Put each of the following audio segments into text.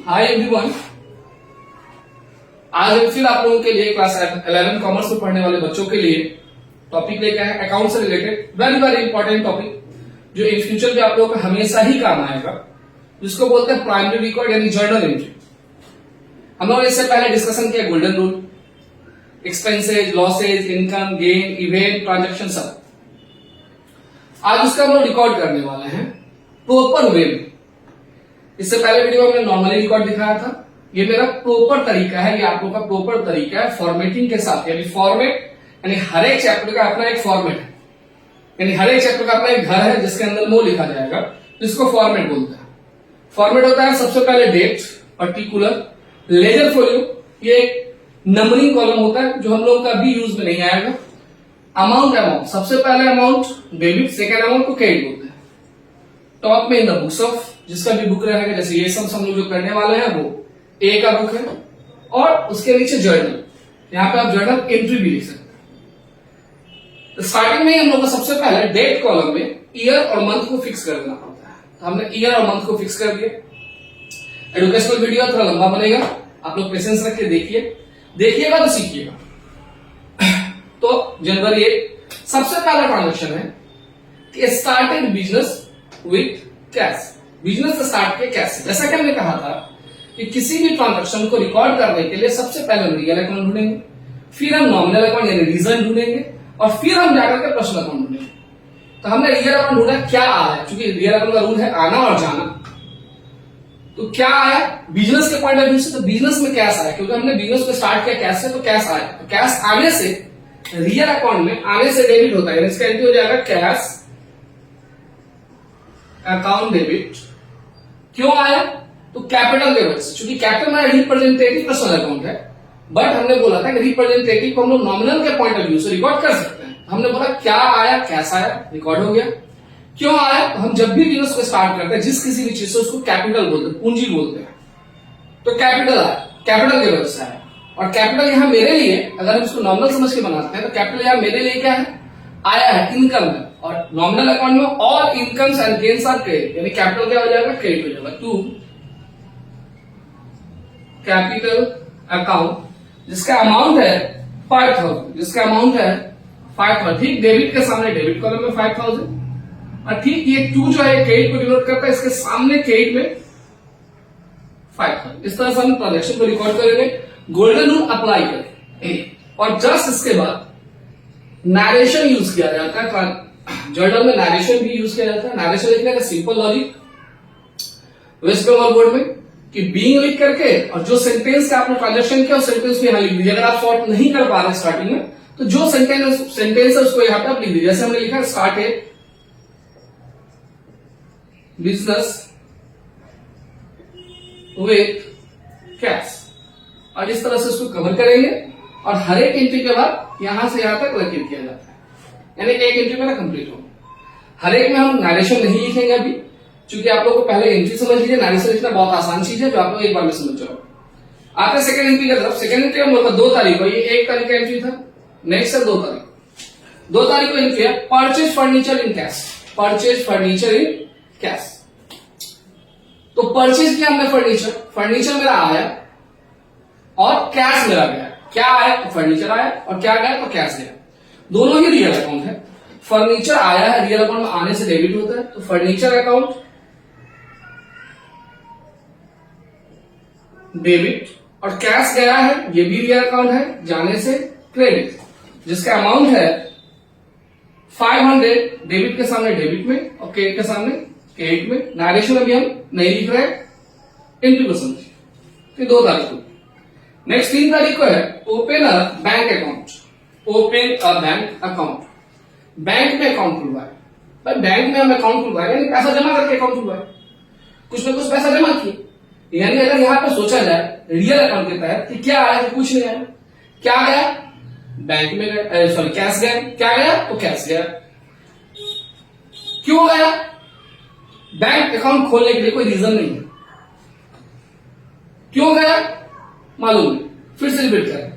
Hi everyone, आज हम फिर आप लोगों के लिए क्लास 11 कॉमर्स में पढ़ने वाले बच्चों के लिए टॉपिक लेकर आए अकाउंट से related very very important topic जो इन फ्यूचर में आप लोगों का हमेशा ही काम आएगा, जिसको बोलते हैं प्राइमरी रिकॉर्ड यानी जर्नल एंट्री। हम लोगों ने इससे पहले डिस्कशन किया golden rule, expenses, losses, income, gain, event, transaction सब। आज उसका हम लोग रिकॉर्ड करने वाले हैं प्रॉपर वे में। इससे पहले वीडियो में मैंने नॉर्मली रिकॉर्ड दिखाया था, ये मेरा प्रॉपर तरीका है, ये आप लोगों का प्रॉपर तरीका है फॉर्मेटिंग के साथ। यानी फॉर्मेट यानी हर एक चैप्टर का अपना एक फॉर्मेट है, यानी हर एक चैप्टर का अपना एक घर है जिसके अंदर वो लिखा जाएगा, जिसको फॉर्मेट बोलते हैं। फॉर्मेट होता है सबसे पहले डेट, पर्टिकुलर, लेजर फोलियो, ये एक नंबरिंग कॉलम होता है जो हम लोगों का अभी यूज में नहीं आएगा। अमाउंट, सबसे पहले अमाउंट डेबिट, सेकेंड अमाउंट को क्रेडिट बोलते हैं। टॉप में इन द बुक्स ऑफ, जिसका भी बुक रहेगा, जैसे ये सब हम लोग जो करने वाले हैं वो ए का बुक है, और उसके नीचे जर्नल, यहां पे आप जर्नल एंट्री भी लिख सकते हैं। तो स्टार्टिंग में हम लोग को सबसे पहले डेट कॉलम में ईयर और मंथ को फिक्स कर देना पड़ता है, तो हमने ईयर और मंथ को फिक्स कर दिया। एजुकेशनल वीडियो थोड़ा लंबा बनेगा, आप लोग पेशेंस रख के देखिएगा तो सीखिएगा। तो जनवरी 1 सबसे पहला ट्रांजेक्शन है कि started business with cash, business start किया कैश। जैसा कि हमने कहा था कि किसी भी ट्रांजेक्शन को रिकॉर्ड करने के लिए सबसे पहले हम रियल अकाउंट ढूंढेंगे, फिर हम नॉमिनल अकाउंट यानी रीजन ढूंढेंगे, और फिर हम जाकर के पर्सनल अकाउंट ढूंढेंगे। तो हमने रियल अकाउंट ढूंढा, क्या आया, क्योंकि रियल अकाउंट का रूल है आना और जाना। तो क्या आया बिजनेस के पॉइंट ऑफ व्यू से, तो बिजनेस में कैश आया, क्योंकि हमने बिजनेस को स्टार्ट किया कैश से, तो कैश आया। तो कैश आने से रियल अकाउंट में आने से डेबिट होता है, इसका एंट्री हो जाएगा कैश अकाउंट डेबिट। क्यों आया, तो कैपिटल के वजह से, क्योंकि कैपिटल में रिप्रेजेंटेटिव पर्सनल अकाउंट है, बट हमने बोला था कि रिप्रेजेंटेटिव को हम लोग नॉमिनल के पॉइंट ऑफ व्यू से रिकॉर्ड कर सकते हैं। हमने बोला क्या आया, कैश आया, रिकॉर्ड हो गया। क्यों आया, तो हम जब भी बिजनेस को स्टार्ट करते हैं जिस किसी भी चीज से, उसको कैपिटल बोलते हैं, पूंजी बोलते हैं। तो कैपिटल आया, कैपिटल की वजह से आया। और कैपिटल यहां मेरे लिए, अगर हम इसको नॉमिनल समझ के बनाते हैं, तो कैपिटल यहां मेरे लिए क्या है, आया है, इनकम है। और नॉमिनल अकाउंट में all incomes and gains are credit, यानी कैपिटल क्या हो जाएगा, क्रेडिट हो जाएगा। टू कैपिटल अकाउंट जिसका अमाउंट है 5000, जिसका अमाउंट है 5000, ठीक, डेबिट के सामने डेबिट कॉलम में 5000, और ठीक ये 2 जो है क्रेडिट को डिनोट करता है, इसके सामने क्रेडिट में 5000। इस तरह से हम ट्रांजेक्शन को रिकॉर्ड करेंगे, गोल्डन रूल अप्लाई करेंगे। और जस्ट इसके बाद नरेशन यूज किया जाता है, जर्नल में नरेशन भी यूज किया जाता है। नरेशन लिखने का simple logic West Bengal board में कि बीइंग लिख करके, और जो सेंटेंस का आपने ट्रांजेक्शन किया उस सेंटेंस को यहां लिख दीजिए। अगर आप शॉर्ट नहीं कर पा रहे स्टार्टिंग में, तो जो सेंटेंस है उसको यहां पे आप लिख दीजिए। जैसे हमने लिखा start A business with cash, और इस तरह से उसको कवर करेंगे, और हर एक एंट्री के बाद यहां से यहां तक लकीर किया जाता है, यानी एक एंट्री मेरा कंप्लीट हो। हर एक में हम नरेशन नहीं लिखेंगे अभी, क्योंकि आप लोग को पहले एंट्री समझ लीजिए। नरेशन लिखना बहुत आसान चीज है, जो आप लोग एक बार में समझ जाओ। आते सेकंड एंट्री की तरफ। सेकंड एंट्री हम लोग 2 तारीख को, ये 1 तारीख का एंट्री था, नेक्स्ट है 2 तारीख। 2 तारीख को एंट्री है purchase furniture in cash, purchase furniture in cash. तो परचेज किया हमने फर्नीचर, फर्नीचर मेरा आया और कैश मेरा गया। क्या आया, तो फर्नीचर आया, और क्या गया, तो कैश गया। दोनों ही रियल अकाउंट है। फर्नीचर आया है, रियल अकाउंट में आने से डेबिट होता है, तो फर्नीचर अकाउंट डेबिट, और कैश गया है, ये भी रियल अकाउंट है, जाने से क्रेडिट, जिसका अमाउंट है 500, डेबिट के सामने डेबिट में और क्रेडिट के सामने क्रेडिट में। नरेशन अभी हम नहीं लिख रहे, एंट्री को समझिए। फिर 2 तारीख को। नेक्स्ट 3 तारीख को है open a bank account, open a bank account. Bank में अकाउंट खुलवाए, भाई बैंक में हम अकाउंट खुलवाए यानी पैसा जमा करके अकाउंट खुलवाए, कुछ ना कुछ पैसा जमा किए। यानी अगर यहां पर सोचा जाए रियल अकाउंट के तहत कि क्या आया, तो कुछ नहीं आया। क्या गया, बैंक में गया, सॉरी कैश गया। क्या गया, तो कैश गया। क्यों गया, बैंक अकाउंट खोलने के लिए कोई रीजन नहीं है। क्यों गया, मालूम नहीं, फिर से रिपीट करें।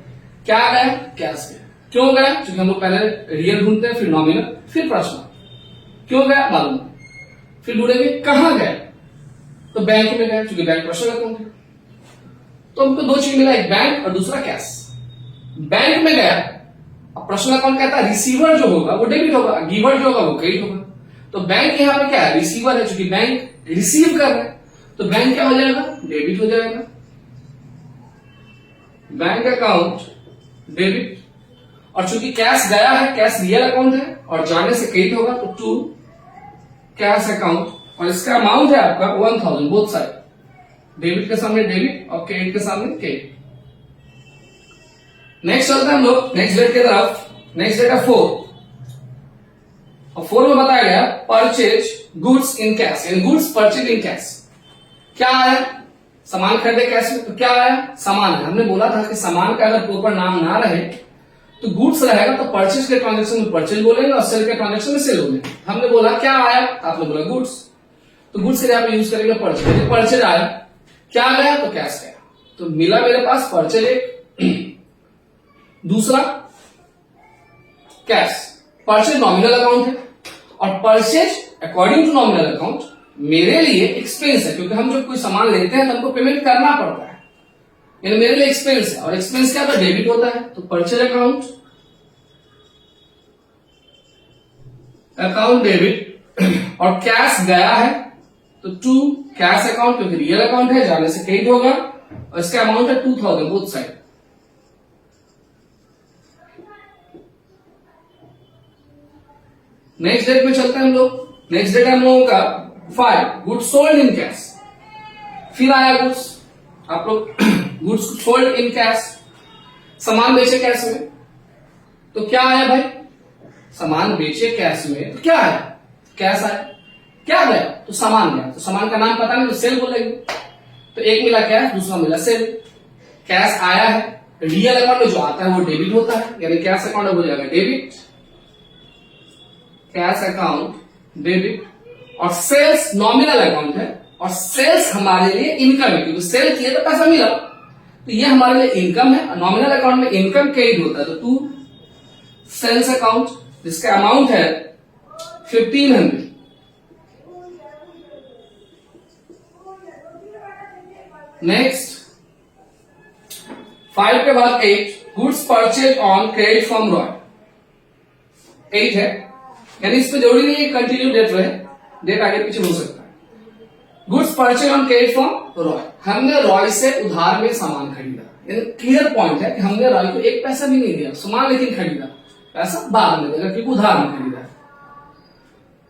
क्या गया, कैश गया। क्यों गया, क्योंकि हम लोग पहले रियल ढूंढते हैं, फिर नॉमिनल, फिर पर्सनल। क्यों गया, मालूम नहीं, फिर ढूंढेंगे कहां गया, तो बैंक में गया, क्योंकि बैंक पर्सनल अकाउंट है। तो हमको दो चीज मिला, एक बैंक और दूसरा कैश। बैंक में गया, अब पर्सनल अकाउंट कहता है रिसीवर जो होगा वो डेबिट होगा, गिवर जो होगा वो क्रेडिट होगा। तो बैंक यहां पे क्या है, रिसीवर है, चूंकि बैंक रिसीव कर रहा है तो बैंक क्या हो जाएगा, डेबिट हो जाएगा। Bank account debit. और चूंकि कैश गया है, कैश रियल अकाउंट है और जाने से क्रेडिट होगा, तो टू कैश अकाउंट, और इसका अमाउंट है आपका 1000 बोथ साइड, डेबिट के सामने डेबिट और क्रेडिट के सामने क्रेडिट। नेक्स्ट चलते हैं हम लोग नेक्स्ट डेट की तरफ। नेक्स्ट डेट है 4, और 4 में बताया गया परचेज गुड्स इन कैश, यानी गुड्स परचेज इन कैश। क्या आया, सामान खरीदे कैश में, तो क्या आया, सामान है। हमने बोला था कि सामान का अगर प्रॉपर नाम ना रहे तो गुड्स रहेगा तो परचेज के ट्रांजेक्शन में परचेज बोलेंगे और सेल के ट्रांजेक्शन में सेल बोलेंगे। हमने बोला क्या आया, आपने बोला गुड्स, तो गुड्स के लिए आप यूज करेंगे परचेज। परचेज आया, क्या गया, तो कैश गया। तो मिला मेरे पास परचेज एक, दूसरा कैश। परचेज नॉमिनल अकाउंट है और purchase according to nominal account मेरे लिए एक्सपेंस है, क्योंकि हम जब कोई सामान लेते हैं तो हमको पेमेंट करना पड़ता है, यानी मेरे लिए एक्सपेंस है। और एक्सपेंस क्या, तो डेबिट होता है। तो परचेज अकाउंट डेबिट, और कैश गया है तो टू कैश अकाउंट, क्योंकि रियल अकाउंट है, जाने से क्रेडिट होगा, और इसका अमाउंट है 2000 बोथ साइड। नेक्स्ट डेट में चलते हैं हम लोग। नेक्स्ट डेट हम लोगों का 5 गुड्स सोल्ड इन कैश। फिर आया गुड्स, आप लोग गुड्स सोल्ड इन कैश, सामान बेचे कैश में, तो क्या आया भाई, सामान बेचे कैश में, तो क्या आया, कैश आया। क्या गया, तो सामान गया, तो सामान का नाम पता नहीं तो सेल बोलेंगे। तो एक मिला कैश, दूसरा मिला सेल। कैश आया है, रियल अकाउंट में जो आता है वो डेबिट होता है, यानी कैश अकाउंट हो जाएगा डेबिट, कैश अकाउंट डेबिट। और सेल्स नॉमिनल अकाउंट है, और सेल्स हमारे लिए इनकम है, क्योंकि सेल किया तो पैसा मिला, तो ये हमारे लिए इनकम है। नॉमिनल अकाउंट में इनकम क्रेडिट होता है, तो टू सेल्स अकाउंट, जिसका अमाउंट है 1500। नेक्स्ट 5 के बाद 8 goods purchase on credit from Roy. 8 है, यानी इस पर जरूरी नहीं है कंटिन्यू डेट रहे, डेट आगे पीछे हो सकता है। Goods purchase on credit from Roy, हमने रॉय से उधार में सामान खरीदा, यानी क्लियर पॉइंट है कि हमने रॉय को एक पैसा भी नहीं दिया, सामान लेकिन खरीदा, पैसा बाद में देगा क्योंकि उधार में खरीदा।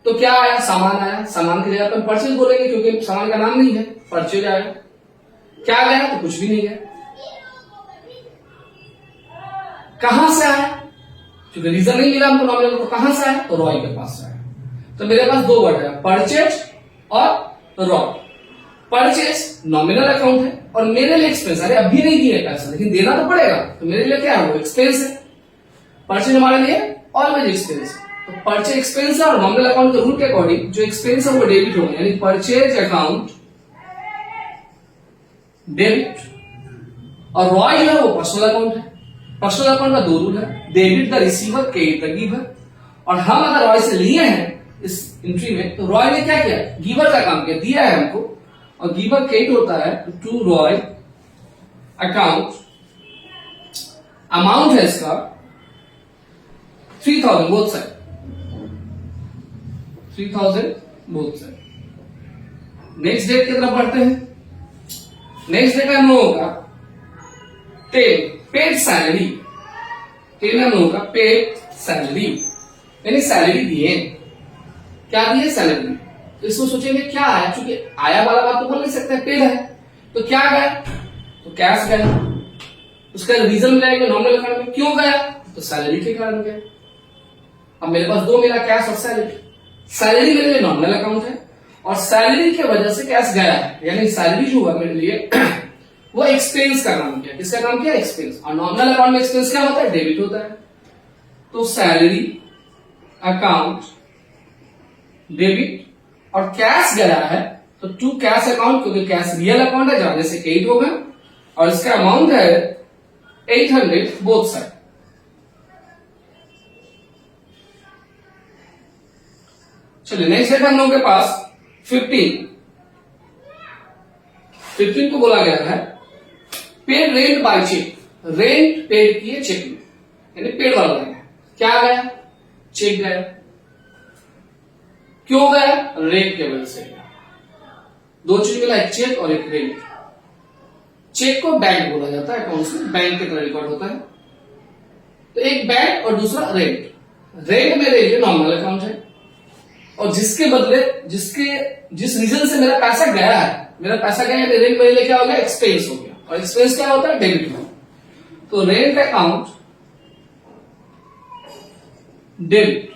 तो क्या आया, सामान आया, सामान की जगह पर परचेज बोलेंगे क्योंकि सामान का नाम नहीं है, परचेज आया। क्या गया, तो कुछ भी नहीं गया। कहां से आया, क्योंकि रीजन नहीं मिला हमको नॉमिनल, तो कहां से आया, तो रॉय के पास से आया। तो मेरे पास दो वर्ड है, परचेज और रॉय। परचेज नॉमिनल अकाउंट है और मेरे लिए एक्सपेंस, अरे अभी नहीं दिए पैसा लेकिन देना तो पड़ेगा, तो मेरे लिए क्या है, वो एक्सपेंस है। परचेज हमारे लिए ऑलवेज एक्सपेंस है, तो परचेज एक्सपेंस है और नॉमिनल अकाउंट के रूल के अकॉर्डिंग जो एक्सपेंस है वो डेबिट होगा, यानी परचेज अकाउंट डेबिट। और रॉय जो है वो पर्सनल अकाउंट है। पर्सनल अकाउंट का दो रूल है, debit the receiver, credit the giver. और हम अगर रॉय से लिए हैं इस एंट्री में, तो रॉय ने क्या किया, गिवर का काम किया, दिया है हमको, और गिवर क्रेडिट होता है टू रॉय अकाउंट। अमाउंट है इसका 3000 both side, 3000 both side. Next date की तरफ बढ़ते हैं। नेक्स्ट डेट है हम लोगों का 10 पेड सैलरी। 10 है हम लोगों का पेड सैलरी, यानी सैलरी दिए। क्या दिए, सैलरी। तो इसको सोचेंगे क्या आया, क्योंकि आया वाला बात तो बोल नहीं सकते, पेड है, तो क्या गया, तो कैश गया। उसका रीजन मिलेगा नॉमिनल अकाउंट में, क्यों गया, तो सैलरी के कारण गया। अब मेरे पास दो मिला, कैश और सैलरी। सैलरी मेरे लिए नॉमिनल अकाउंट है और सैलरी की वजह से कैश गया है, यानी सैलरी जो हुआ मेरे लिए वो एक्सपेंस का नाम किया। किसका नाम किया, एक्सपेंस। और नॉमिनल अकाउंट में एक्सपेंस क्या होता है, डेबिट होता है। तो सैलरी अकाउंट डेबिट, और कैश गया है तो टू कैश अकाउंट, क्योंकि कैश रियल अकाउंट है, जाने से क्रेडिट होगा, और इसका अमाउंट है 800 बोथ साइड। चलिए नेक्स्ट है हम लोगों के पास 15 को बोला गया है paid rent by cheque, rent paid किए चेक में, यानी पेड वाला लाइन है। क्या गया? चेक गया। क्यों गया? रेंट के वजह से गया। दो चीज मिला, एक चेक और एक रेंट। चेक को बैंक बोला जाता है अकाउंट्स में, बैंक के तरह रिकॉर्ड होता है। तो एक बैंक और दूसरा रेंट। रेंट मेरे लिए नॉर्मल अकाउंट है, और जिसके बदले जिस रीजन से मेरा पैसा गया है, मेरा पैसा गया है, रेंट मेरे लिए क्या हो गया? एक्सपेंस हो गया। और एक्सपेंस क्या होता है? डेबिट हो। तो रेंट अकाउंट डेबिट।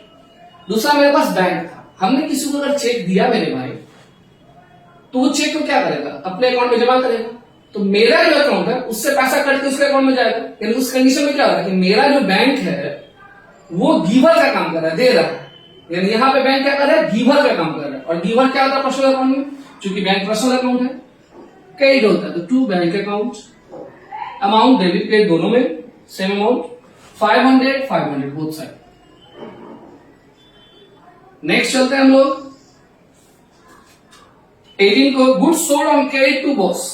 दूसरा मेरे पास बैंक था, हमने किसी को अगर चेक दिया मेरे भाई, तो वो चेक को क्या करेगा? अपने अकाउंट में जमा करेगा। तो मेरा जो अकाउंट है उससे पैसा कट के उसके अकाउंट में जाएगा। यानी उस कंडीशन में क्या होगा कि मेरा जो बैंक है वो गिवर का काम कर रहा है, दे रहा है। यानी यहां पे बैंक क्या कर रहा है? गिवर का काम कर रहा है। और गिवर क्या होता है पर्सनल अकाउंट में? चूंकि बैंक पर्सनल अकाउंट है, क्रेडिट होता है। तो to bank account, amount debit credit दोनों में same amount, 500 both side. Next चलते हैं हम लोग 18 को। Goods sold on credit to Bose.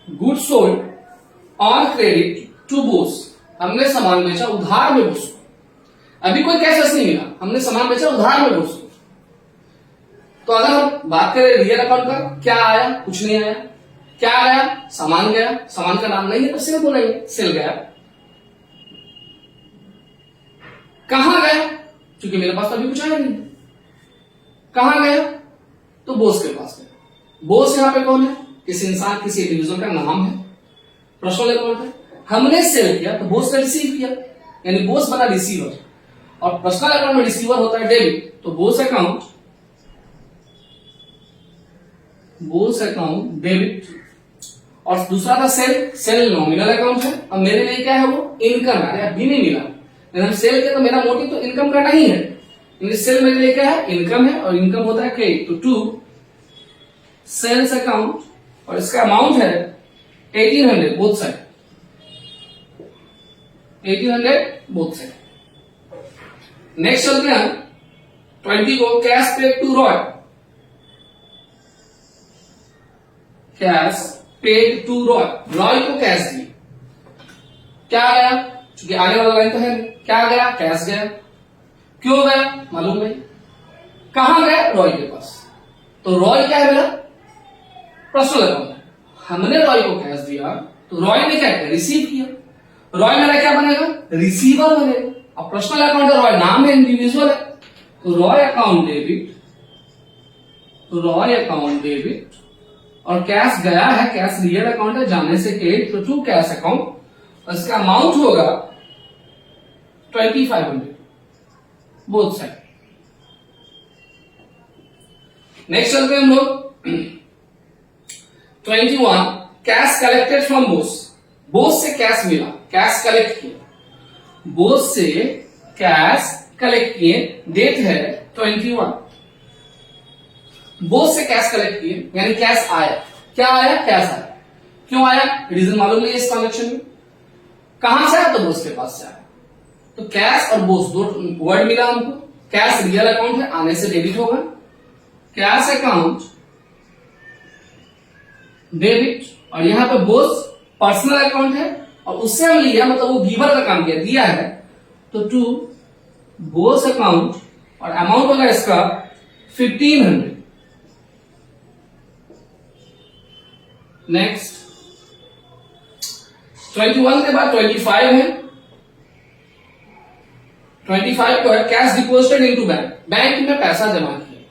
Goods sold on credit to Bose. हमने सामान बेचा उधार में बॉस को। अभी कोई कैश नहीं मिला, हमने सामान बेचा उधार में बॉस को। तो अगर हम बात करें रियल अकाउंट का, क्या आया? कुछ नहीं आया। क्या आया? सामान गया। सामान का नाम नहीं है तो सेल बोलेंगे, सेल गया। कहां गया? क्योंकि मेरे पास तो अभी कुछ आया नहीं। कहां गया? तो बॉस के पास गया। बॉस यहां पे कौन है? किसी इंसान, किसी इंडिविजुअल का नाम है, पर्सनल अकाउंट है। हमने सेल किया तो बॉस ने रिसीव किया, यानी बॉस बना रिसीवर। और पर्सनल अकाउंट में रिसीवर होता है डेबिट। तो बॉस अकाउंट डेबिट। और दूसरा था सेल नॉमिनल अकाउंट है। अब मेरे लिए क्या है? वो इनकम है। अभी नहीं मिला, लेकिन हम सेल किया तो मेरा मोटिव तो इनकम का नहीं है। सेल मेरे लिए क्या है? इनकम है, और इनकम होता है क्रेडिट। तो टू सेल्स अकाउंट, और इसका अमाउंट है 1800 both side, 1800 both side. Next चलते हैं 20 को। Cash paid to Roy. Cash paid to Roy. Roy को कैश दिए। क्या गया? क्योंकि आने वाला लाइन तो है नहीं। क्या गया? कैश गया। क्यों गया? मालूम नहीं। कहां गया? रॉय के पास। तो रॉय क्या है? मेरा पर्सनल अकाउंट है। हमने रॉय को कैश दिया तो रॉय ने क्या किया? रिसीव किया। रॉय मेरा क्या बनेगा? रिसीवर बनेगा। अब पर्सनल अकाउंट है, रॉय नाम है, इंडिविजुअल है। तो रॉय अकाउंट डेबिट, और कैश गया है, कैश रियल अकाउंट है, जाने से क्रेडिट। तो टू कैश अकाउंट, और इसका अमाउंट होगा 2500 बोथ साइड। नेक्स्ट चलते हैं हम लोग 21। Cash collected from boss. Boss से कैश मिला, कैश कलेक्ट किया, बॉस से कैश कलेक्ट किए। डेट है 21। बॉस से कैश कलेक्ट किए, यानी कैश आया। क्या आया? कैश आया। क्यों आया? रीजन मालूम नहीं है इस ट्रांजेक्शन में। कहां से आया? तो बॉस के पास से आया। तो कैश और बॉस दो वर्ड मिला हमको। कैश रियल अकाउंट है, आने से डेबिट होगा। कैश अकाउंट डेबिट, और यहां पे बॉस पर्सनल अकाउंट है, और उससे हम लिया, मतलब वो गिवर का काम किया, दिया है। तो टू बॉस अकाउंट, और अमाउंट होगा इसका 1500। नेक्स्ट 21 के बाद 25 है। 25 को है cash deposited into bank. Bank में पैसा जमा किया।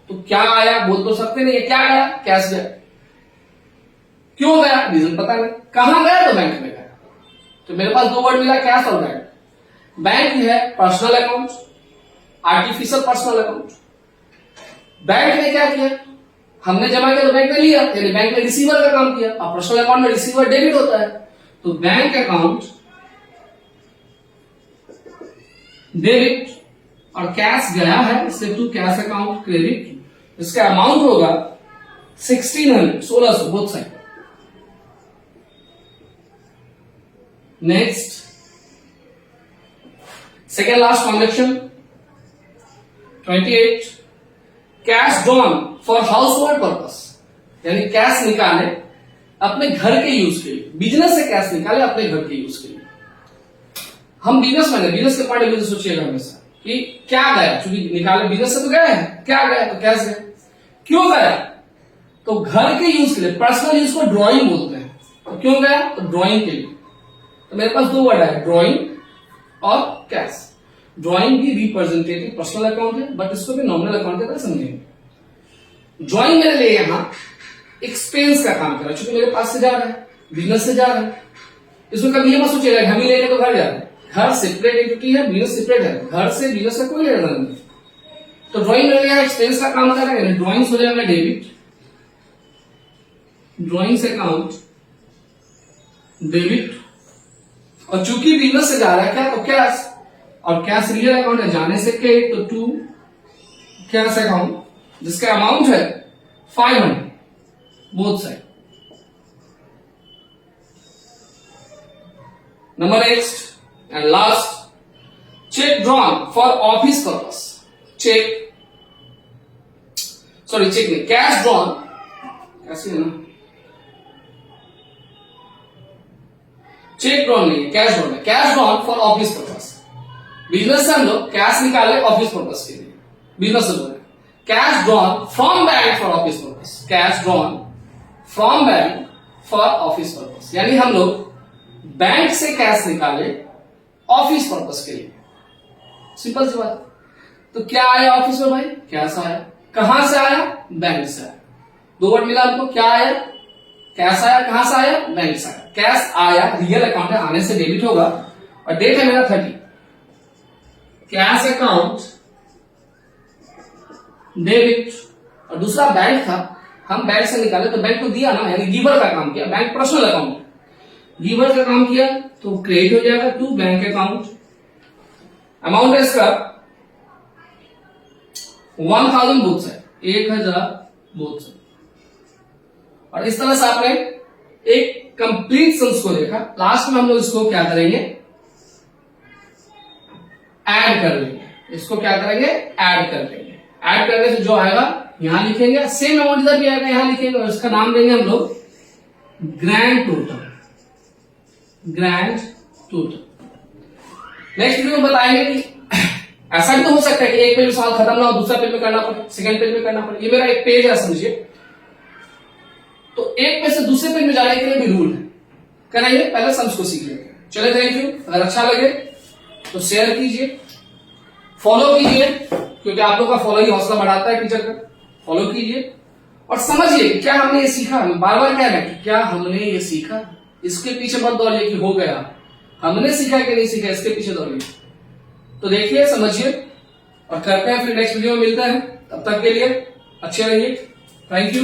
तो क्या आया? बोल तो सकते नहीं है। क्या गया? कैश गया। क्यों गया? रीजन पता नहीं। कहां गया? तो बैंक में गया। तो मेरे पास दो वर्ड मिला, कैश और बैंक। बैंक है personal account, artificial personal account. Bank ने क्या किया? हमने जमा किया तो बैंक ने लिया, यानी बैंक ने रिसीवर का काम किया। अब पर्सनल अकाउंट में रिसीवर डेबिट होता है। तो बैंक अकाउंट डेबिट, और कैश गया है, इससे टू कैश अकाउंट क्रेडिट। इसका अमाउंट होगा 1600 both side. Next second last transaction 28। Cash drawn for house hold purpose, यानी कैश निकाले अपने घर के यूज के लिए, बिजनेस से कैश निकाले अपने घर के यूज के लिए। हम बिजनेसमैन है, बिजनेस के पॉइंट ऑफ व्यू से सोचिएगा हमेशा कि क्या गया, चूंकि निकाले बिजनेस से तो गया है, क्या गया तो कैश गया, क्यों गया तो घर के यूज के लिए, पर्सनल यूज को ड्राइंग बोलते हैं। तो क्यों गया तो ड्राइंग के लिए। तो मेरे पास दो वर्ड है, ड्राइंग और कैश। ड्राइंग भी रिप्रेजेंटेटिव पर्सनल अकाउंट है, बट इसको भी नॉमिनल अकाउंट के तरह समझेंगे। ड्राइंग मेरे लिए यहां एक्सपेंस का काम कर रहा है, क्योंकि मेरे पास से जा रहा है, बिजनेस से जा रहा है। इसमें कभी ये मत सोचिएगा हम ही लेंगे तो घर जा रहा है, घर सेपरेट एंटिटी है, बिजनेस सेपरेट है, घर से बिजनेस का कोई लेना नहीं। तो ड्राइंग मेरे लिए एक्सपेंस का काम कर रहा है, ड्राइंग्स हो जाएगा डेबिट, ड्राइंग्स अकाउंट डेबिट। और चूंकि बिजनेस से जा रहा है क्या तो कैश, और कैश रियल अकाउंट है, जाने से के तो टू कैश अकाउंट जिसका अमाउंट है 500 both side. Number next and last, cheque drawn for office purpose. Cheque नहीं, कैश ड्रॉन, कैसे है ना, चेक ड्रॉन नहीं है, कैश ड्रॉन है। Cash drawn for office purpose, business से हम लोग कैश निकाले ऑफिस पर्पस के लिए, बिजनेस से बोल रहे। Cash drawn from bank for office purpose, cash drawn from bank for office purpose, यानी हम लोग बैंक से कैश निकाले ऑफिस पर्पस के लिए। सिंपल सी बात। तो क्या आया ऑफिस में भाई, कैश आया। कहां से आया, बैंक से आया। दो वर्ड मिला आपको, क्या आया, कैश आया। कहां से आया, बैंक से आया। कैश आया, रियल अकाउंट है, आने से डेबिट होगा, और डेट है मेरा 30। कैश अकाउंट डेबिट, और दूसरा बैंक था, हम बैंक से निकाले तो बैंक तो दिया ना, यानी गिवर का काम किया। बैंक पर्सनल अकाउंट, गिवर का काम किया तो क्रेडिट हो जाएगा टू बैंक अकाउंट। अमाउंट है इसका 1000 बोथ साइड, 1000 बोथ साइड। और इस तरह से आपने एक कंप्लीट सम्स को देखा। लास्ट में हम लोग इसको क्या करेंगे, ऐड कर लेंगे। इसको क्या करेंगे, ऐड कर लेंगे। ऐड करने से जो आएगा यहां लिखेंगे, सेम अमाउंट इधर भी आएगा यहां लिखेंगे, और इसका नाम देंगे हम लोग grand total. Grand total next video में बताएंगे कि ऐसा भी तो हो सकता है कि एक पेज में सवाल खत्म ना हो, दूसरा पेज में करना पड़े, सेकंड पेज में करना पड़े। ये मेरा एक पेज है समझिए, तो एक पेज से दूसरे पेज में जाने के लिए भी रूल है, करेंगे। पहले सम्स को सीख लेते हैं। चले, थैंक यू। अगर अच्छा लगे तो शेयर कीजिए, फॉलो कीजिए, क्योंकि आप लोग का फॉलो ही हौसला बढ़ाता है टीचर का। फॉलो कीजिए और समझिए कि क्या हमने ये सीखा। बार बार कह रहे हैं क्या हमने ये सीखा, इसके पीछे मत दौड़िए कि हो गया, हमने सीखा कि नहीं सीखा, इसके पीछे दौड़िए। तो देखिए, समझिए और करते हैं। फिर नेक्स्ट वीडियो में मिलते हैं, तब तक के लिए अच्छे रहिए। Thank you.